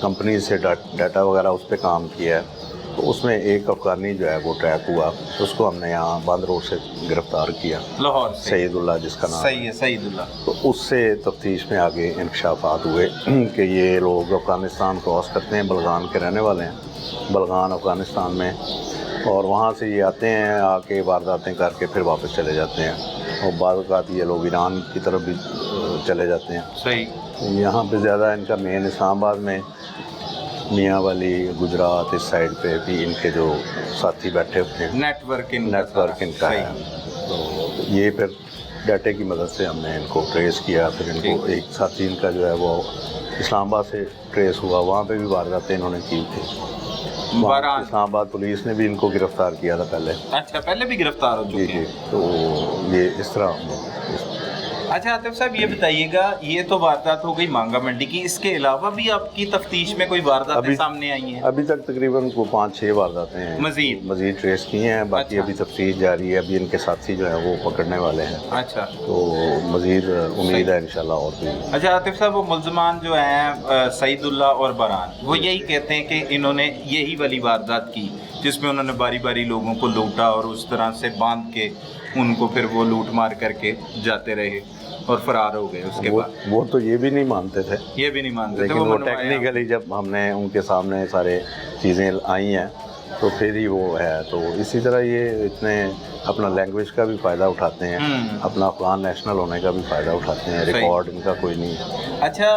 कंपनी से डाटा वगैरह उस पर काम किया है, तो उसमें एक अफगानी जो है वो ट्रैक हुआ, तो उसको हमने यहाँ बंद रोड से गिरफ़्तार किया, लाहौर से सईदुल्लाह जिसका नाम सही है, सईदुल्लाह। तो उससे तफ्तीश में आगे इंकशाफात हुए कि ये लोग अफ़गानिस्तान क्रॉस करते हैं, बलगान के रहने वाले हैं, बलगान अफ़गानिस्तान में, और वहाँ से ये आते हैं, आके वारदातें करके फिर वापस चले जाते हैं, और बाद वक़्त ये लोग ईरान की तरफ भी चले जाते हैं। सही, यहाँ पे ज़्यादा इनका मेन इस्लामाबाद में, मियाँ वाली, गुजरात, इस साइड पे भी इनके जो साथी बैठे हुए हैं, नेटवर्क इनका है। तो ये फिर डाटे की मदद से हमने इनको ट्रेस किया, फिर इनको एक साथी इनका जो है वो इस्लामाबाद से ट्रेस हुआ, वहाँ पे भी वारदातें इन्होंने की थी। इस्लामाबाद पुलिस ने भी इनको गिरफ्तार किया था पहले। अच्छा, पहले भी गिरफ्तार हो चुके हैं। तो ये इस तरह। अच्छा आतिफ साहब, ये बताइएगा, ये तो वारदात हो गई मांगा मंडी की, इसके अलावा भी आपकी तफ्तीश में कोई वारदातें सामने आई हैं? अभी तक तकरीबन को 5-6 वारदातें हैं मजीद ट्रेस की हैं, बाकी अभी तफ्तीश जारी है, अभी इनके साथी जो है वो पकड़ने वाले हैं। अच्छा, तो मजीद उम्मीद है इंशाल्लाह और भी। अच्छा आतिफ साहब, वो मुल्ज़मान जो हैं सईदुल्लाह और बरान, वो यही कहते हैं कि इन्होंने यही वाली वारदात की जिसमें उन्होंने बारी बारी लोगों को लूटा और उस तरह से बांध के उनको फिर वो लूट मार करके जाते रहे और फरार हो गए। उसके बाद वो तो ये भी नहीं मानते थे, लेकिन वो टेक्निकली जब हमने उनके सामने सारे चीज़ें आई हैं तो फिर ही वो है। तो इसी तरह ये इतने अपना लैंग्वेज का भी फ़ायदा उठाते हैं, अपना अफगान नेशनल होने का भी फ़ायदा उठाते हैं, रिकॉर्ड इनका कोई नहीं है। अच्छा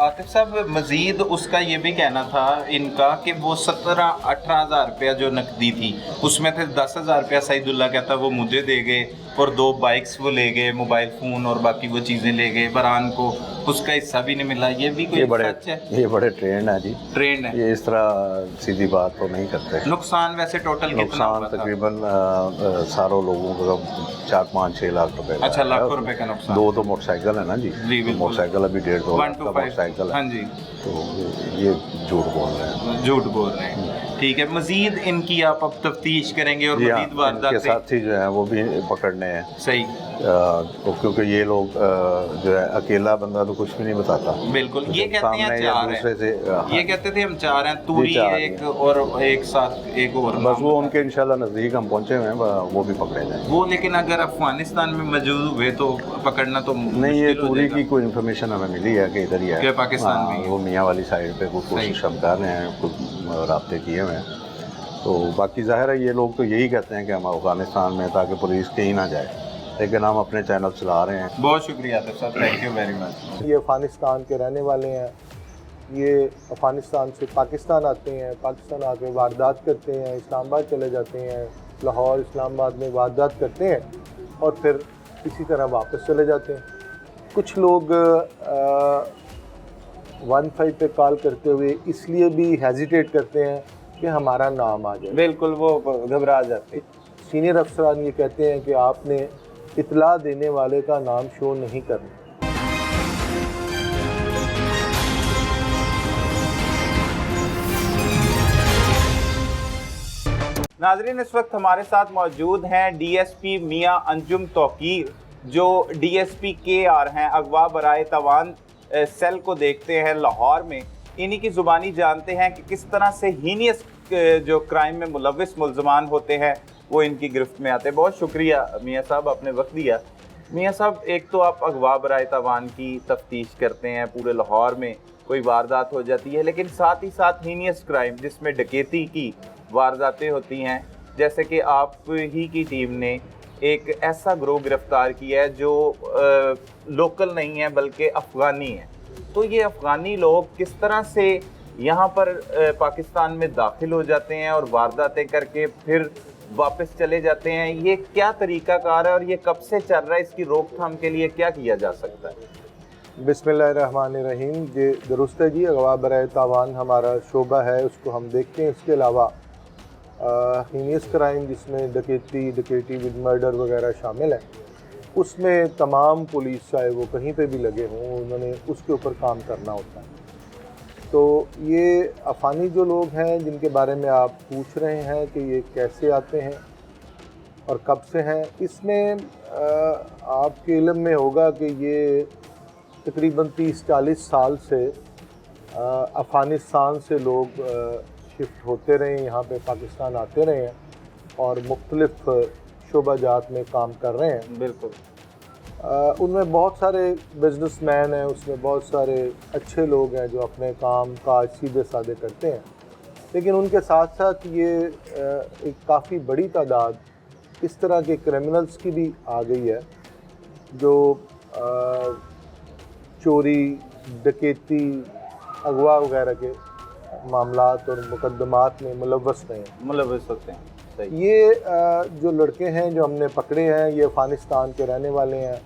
आतिफ साहब, मज़ीद उसका ये भी कहना था इनका कि वो 17-18 हज़ार रुपया जो नकदी थी उसमें से 10,000 रुपया सईदुल्लाह कहता वो मुझे दे गए और 2 बाइक्स वो ले गए, मोबाइल फ़ोन और बाकी वो चीज़ें ले गए, बरान को उसका हिस्सा भी नहीं मिला। ये भी कोई सच है? ये बड़े ट्रेंड है जी, ट्रेंड है, ये इस तरह सीधी बात तो नहीं करते। नुकसान वैसे टोटल कितना हुआ था? तकरीबन सारों लोगों का 4-5-6 लाख रुपए। अच्छा, लाखों रुपए का नुकसान। 2 तो मोटरसाइकिल है ना जी, मोटरसाइकिल अभी 1.5-2 लाख का मोटरसाइकिल है। हाँ जी, तो ये झूठ बोल रहे हैं, झूठ बोल रहे हैं। ठीक है, मजीद इनकी आप अब तफ्तीश करेंगे और मजीद वारदात के साथी जो है वो भी पकड़ने हैं। सही, क्योंकि ये लोग जो है अकेला बंदा तो कुछ भी नहीं बताता। बिल्कुल, ये कहते हैं 4 हैं, ये कहते थे हम 4 हैं, तूरी एक और एक साथ एक और, बस वो उनके इंशाल्लाह नज़दीक हम पहुँचे हुए हैं, वो भी पकड़े जाएंगे वो। लेकिन अगर अफगानिस्तान में मौजूद हुए तो पकड़ना तो नहीं, ये तूरी की कोई इन्फॉर्मेशन हमें मिली है कि इधर ही है, पाकिस्तान में वो मियाँ वाली साइड पे कुछ कोशिश हम कर रहे हैं, कुछ राब्ते किए हुए हैं। तो बाकी ज़ाहिर है ये लोग तो यही कहते हैं कि हम अफगानिस्तान में ताकि पुलिस कहीं ना जाए, लेकिन हम अपने चैनल चला रहे हैं। बहुत शुक्रिया sir, thank you very much. ये अफ़गानिस्तान के रहने वाले हैं, ये अफ़गानिस्तान से पाकिस्तान आते हैं, पाकिस्तान आके वारदात करते हैं, इस्लामाबाद चले जाते हैं, लाहौर इस्लामाबाद में वारदात करते हैं और फिर इसी तरह वापस चले जाते हैं। कुछ लोग 15 पे कॉल करते हुए इसलिए भी हेजिटेट करते हैं कि हमारा नाम आ जाए, बिल्कुल वो घबरा जाते। सीनियर अफसरान ये कहते हैं कि आपने इतला देने वाले का नाम शो नहीं करना। नाजरीन, इस वक्त हमारे साथ मौजूद हैं डीएसपी मियां अंजुम तौकीर, जो डीएसपी KR हैं, अगवा बराए तवान सेल को देखते हैं लाहौर में। इन्हीं की ज़ुबानी जानते हैं कि किस तरह से हीनियस जो क्राइम में मुलविस मुल्ज़मान होते हैं वो इनकी गिरफ्त में आते हैं। बहुत शुक्रिया मियां साहब, आपने वक्त दिया। मियां साहब, एक तो आप अगवा बराए तवान की तफ्तीश करते हैं, पूरे लाहौर में कोई वारदात हो जाती है, लेकिन साथ ही साथ हीनियस क्राइम जिसमें डकैती की वारदातें होती हैं, जैसे कि आप ही की टीम ने एक ऐसा गिरोह गिरफ्तार किया है जो लोकल नहीं है बल्कि अफ़गानी है। तो ये अफ़गानी लोग किस तरह से यहाँ पर पाकिस्तान में दाखिल हो जाते हैं और वारदातें करके फिर वापस चले जाते हैं, ये क्या तरीक़ाकार है और ये कब से चल रहा है? इसकी रोकथाम के लिए क्या किया जा सकता है? बिस्मिल्लाहिर्रहमानिर्रहीम। ये दुरुस्त है जी, अगवा बराए तावान हमारा शोबा है, उसको हम देखते हैं। इसके अलावा हीनियस क्राइम जिसमें डकैती विद मर्डर वगैरह शामिल है, उसमें तमाम पुलिस चाहे वो कहीं पे भी लगे हों, उन्होंने उसके ऊपर काम करना होता है। तो ये अफ़ानी जो लोग हैं जिनके बारे में आप पूछ रहे हैं कि ये कैसे आते हैं और कब से हैं, इसमें आपके इल्म में होगा कि ये तकरीबन 30-40 साल से अफ़गानिस्तान से लोग शिफ्ट होते रहे हैं, यहाँ पे पाकिस्तान आते रहे हैं और मुख्तलिफ़ शोबाजात में काम कर रहे हैं। बिल्कुल। उनमें बहुत सारे बिजनेसमैन हैं, उसमें बहुत सारे अच्छे लोग हैं जो अपने काम काज सीधे साधे करते हैं, लेकिन उनके साथ साथ ये एक काफ़ी बड़ी तादाद इस तरह के क्रिमिनल्स की भी आ गई है जो चोरी, डकैती, अगवा वगैरह के मामलात और मुकदमात में मुलव्वस हैं। मुलव्वस होते हैं। सही। ये जो लड़के हैं जो हमने पकड़े हैं, ये अफ़गानिस्तान के रहने वाले हैं।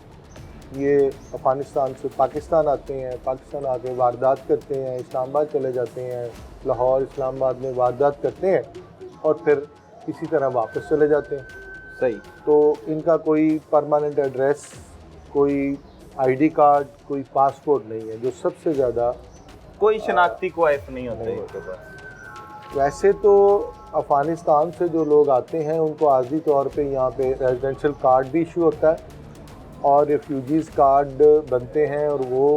ये अफ़गानिस्तान से पाकिस्तान आते हैं, पाकिस्तान आके वारदात करते हैं, इस्लामाबाद चले जाते हैं, लाहौर इस्लामाबाद में वारदात करते हैं और फिर इसी तरह वापस चले जाते हैं। सही। तो इनका कोई परमानेंट एड्रेस, कोई आईडी कार्ड, कोई पासपोर्ट नहीं है, जो सबसे ज़्यादा कोई शनाख्ती क्वाइफ नहीं होते इनके पास। वैसे तो अफ़गानिस्तान से जो लोग आते हैं उनको आर्जी तौर पे यहाँ पे रेजिडेंशियल कार्ड भी इशू होता है और रेफ्यूजीज़ कार्ड बनते हैं और वो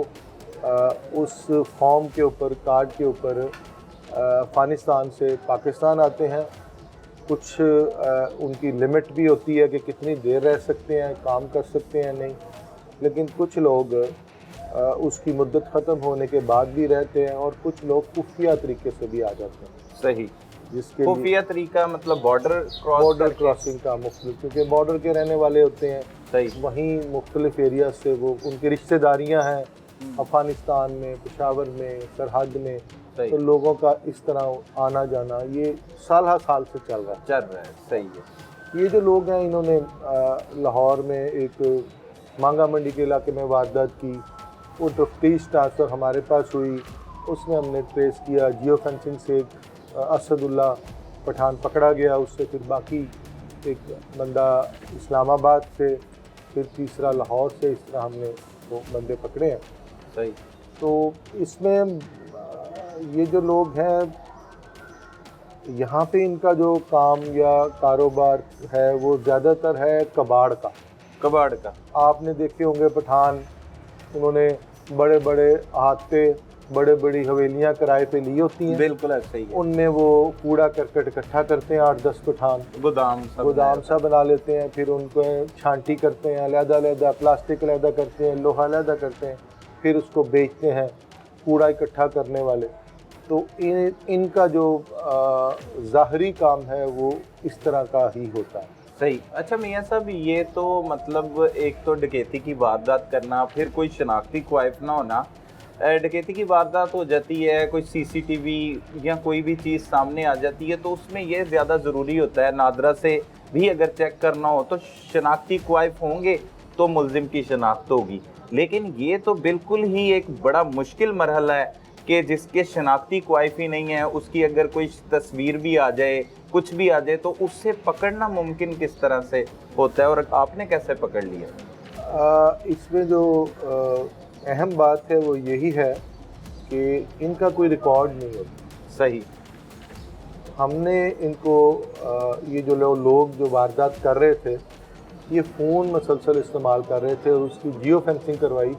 उस फॉर्म के ऊपर, कार्ड के ऊपर अफ़गानिस्तान से पाकिस्तान आते हैं। कुछ उनकी लिमिट भी होती है कि कितनी देर रह सकते हैं, काम कर सकते हैं नहीं, लेकिन कुछ लोग उसकी मुद्दत ख़त्म होने के बाद भी रहते हैं और कुछ लोग खुफिया तरीके से भी आ जाते हैं। सही। जिसके खुफिया तरीका मतलब बॉर्डर क्रॉसिंग का मुख्तलिफ, क्योंकि बॉर्डर के रहने वाले होते हैं। सही। वहीं मुख्तलिफ एरिया से वो उनकी रिश्तेदारियां हैं अफ़गानिस्तान में, पेशावर में, सरहद में, तो लोगों का इस तरह आना जाना ये साल से चल रहा है। सही है। ये जो लोग हैं इन्होंने लाहौर में एक मांगा मंडी के इलाके में वारदात की, वो तफ्तीश ट्रांसफ़र हमारे पास हुई, उसमें हमने ट्रेस किया, जियो फेंसिंग से असदुल्ला पठान पकड़ा गया, उससे फिर बाकी एक बंदा इस्लामाबाद से, फिर तीसरा लाहौर से, इस तरह हमने वो बंदे पकड़े हैं। सही। तो इसमें ये जो लोग हैं यहाँ पे इनका जो काम या कारोबार है वो ज़्यादातर है कबाड़ का। आपने देखे होंगे पठान, उन्होंने बड़े बड़े अहाते, बड़े बड़ी हवेलियाँ किराए पे ली होती हैं। बिल्कुल सही है। उनमें वो कूड़ा करकट इकट्ठा करते हैं, 8-10 पठान गोदाम सा बना लेते हैं, फिर उनको छांटी करते हैं, अलग-अलग प्लास्टिक अलग करते हैं, लोहा अलग करते हैं, फिर उसको बेचते हैं कूड़ा इकट्ठा करने वाले। तो इनका जो ज़ाहरी काम है वो इस तरह का ही होता है। सही। अच्छा मियाँ साहब, ये तो मतलब एक तो डकैती की वारदात करना, फिर कोई शनाख्ती क्वाइफ ना होना, डकैती की वारदात हो जाती है, कोई सीसीटीवी या कोई भी चीज़ सामने आ जाती है तो उसमें ये ज़्यादा ज़रूरी होता है, नादरा से भी अगर चेक करना हो तो शनाख्ती क्वाइफ होंगे तो मुल्ज़िम की शनाख्त होगी। लेकिन ये तो बिल्कुल ही एक बड़ा मुश्किल मरहला है कि जिसके शनाख्ती क्वाइफ ही नहीं है, उसकी अगर कोई तस्वीर भी आ जाए, कुछ भी आ जाए, तो उससे पकड़ना मुमकिन किस तरह से होता है और आपने कैसे पकड़ लिया? इसमें जो अहम बात है वो यही है कि इनका कोई रिकॉर्ड नहीं होता। सही। हमने इनको ये जो लोग जो वारदात कर रहे थे, ये फ़ोन मसलसल इस्तेमाल कर रहे थे और उसकी जियो फेंसिंग करवाई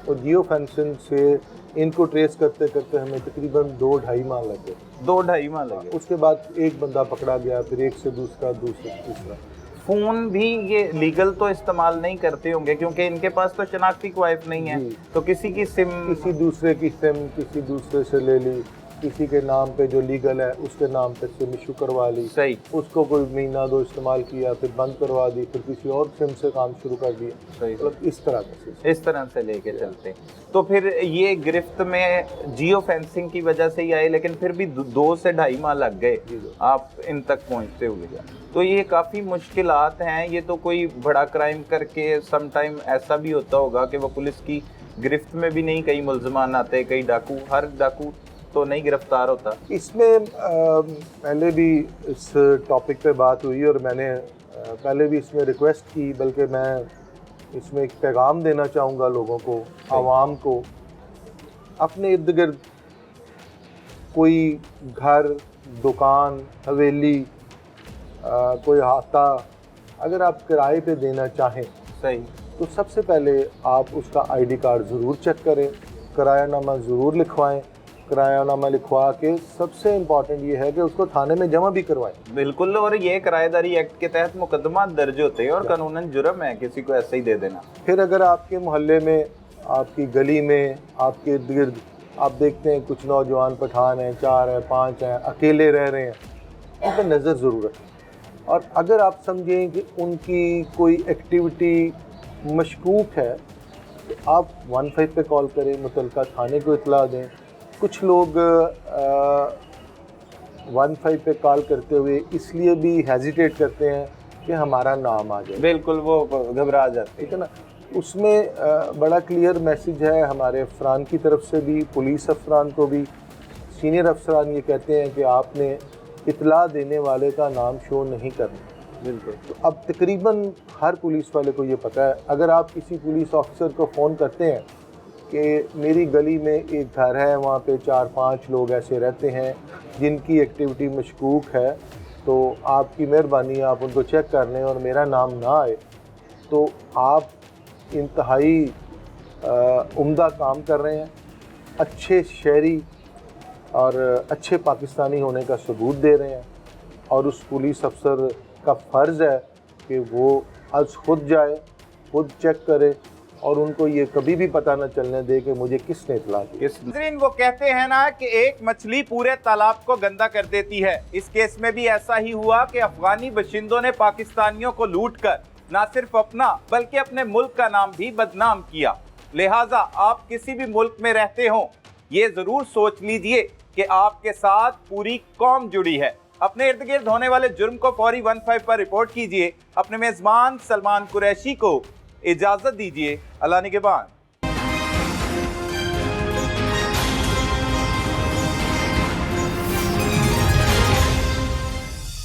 और जियो फेंसिंग से इनको ट्रेस करते करते हमें तकरीबन 2-2.5 माह लगे। 2-2.5 माह लगे। उसके बाद एक बंदा पकड़ा गया, फिर एक से दूसरा तीसरा। फ़ोन भी ये लीगल तो इस्तेमाल नहीं करते होंगे क्योंकि इनके पास तो शनाख्ती क्वाइफ नहीं है, तो किसी की सिम, किसी दूसरे की सिम किसी दूसरे से ले ली, किसी के नाम पे जो लीगल है उसके नाम पे सिम इशू करवा ली। सही। उसको कोई महीना 2 इस्तेमाल किया, फिर बंद करवा दी, फिर किसी और सिम से काम शुरू कर दिया। सही। मतलब इस तरह से लेके चलते हैं। तो फिर ये गिरफ्त में जियो फेंसिंग की वजह से ही आए, लेकिन फिर भी 2 से 2.5 माह लग गए आप इन तक पहुंचते हुए। तो ये काफ़ी मुश्किलात हैं। ये तो कोई बड़ा क्राइम करके सम टाइम ऐसा भी होता होगा कि वो पुलिस की गिरफ्त में भी नहीं, कई मुल्ज़मान आते, कई डाकू, हर डाकू तो नहीं गिरफ्तार होता? इसमें पहले भी इस टॉपिक पे बात हुई और मैंने पहले भी इसमें रिक्वेस्ट की, बल्कि मैं इसमें एक पैगाम देना चाहूँगा लोगों को, आवाम को। अपने इर्द गिर्द कोई घर, दुकान, हवेली, कोई हाता अगर आप किराए पे देना चाहें, सही, तो सबसे पहले आप उसका आईडी कार्ड ज़रूर चेक करें, किरायानामा ज़रूर लिखवाएं। किरायानामा लिखवा के सबसे इम्पॉर्टेंट ये है कि उसको थाने में जमा भी करवाएं। बिल्कुल। और ये किराएदारी एक्ट के तहत मुकदमा दर्ज होते हैं और कानूनन जुर्म है किसी को ऐसे ही दे देना। फिर अगर आपके मोहल्ले में, आपकी गली में, आपके इर्द गिर्द आप देखते हैं कुछ नौजवान पठान हैं, 4 हैं, 5 हैं, अकेले रह रहे हैं, उन पर नज़र ज़रूर रखें। और अगर आप समझें कि उनकी कोई एक्टिविटी मशकूक है तो आप 15 पे कॉल करें, मुतलका थाने को इतला दें। कुछ लोग 15 पे कॉल करते हुए इसलिए भी हेजिटेट करते हैं कि हमारा नाम आ जाए। बिल्कुल, वो घबरा जाते हैं। ठीक है ना। उसमें बड़ा क्लियर मैसेज है हमारे अफसरान की तरफ से भी, पुलिस अफसरान को भी। सीनियर अफसरान ये कहते हैं कि आपने इतला देने वाले का नाम शो नहीं करना। बिल्कुल। तो अब तकरीबन हर पुलिस वाले को ये पता है। अगर आप किसी पुलिस ऑफिसर को फ़ोन करते हैं कि मेरी गली में एक घर है, वहाँ पे 4-5 लोग ऐसे रहते हैं जिनकी एक्टिविटी मशकूक है, तो आपकी मेहरबानी आप उनको चेक कर लें और मेरा नाम ना आए, तो आप इंतहाई उम्दा काम कर रहे हैं, अच्छे शहरी और अच्छे पाकिस्तानी होने का सबूत दे रहे हैं। और उस पुलिस अफसर का फ़र्ज़ है कि वो आज खुद जाए, खुद चेक करे और उनको ये कभी भी पता न चलने दे कि मुझे किसने इतला की। नाज़रीन, वो कहते हैं ना कि एक मछली पूरे तालाब को गंदा कर देती है। इस केस में भी ऐसा ही हुआ कि अफगानी बशिंदों ने पाकिस्तानियों को लूटकर न सिर्फ अपना बल्कि अपने मुल्क का नाम भी बदनाम किया। लिहाजा आप किसी भी मुल्क में रहते हो, ये जरूर सोच लीजिए कि आपके साथ पूरी कौम जुड़ी है। अपने इर्द गिर्द होने वाले जुर्म को फौरी 15 पर रिपोर्ट कीजिए। अपने मेजबान सलमान कुरैशी को इजाजत दीजिए। अल्लाह निगहबान।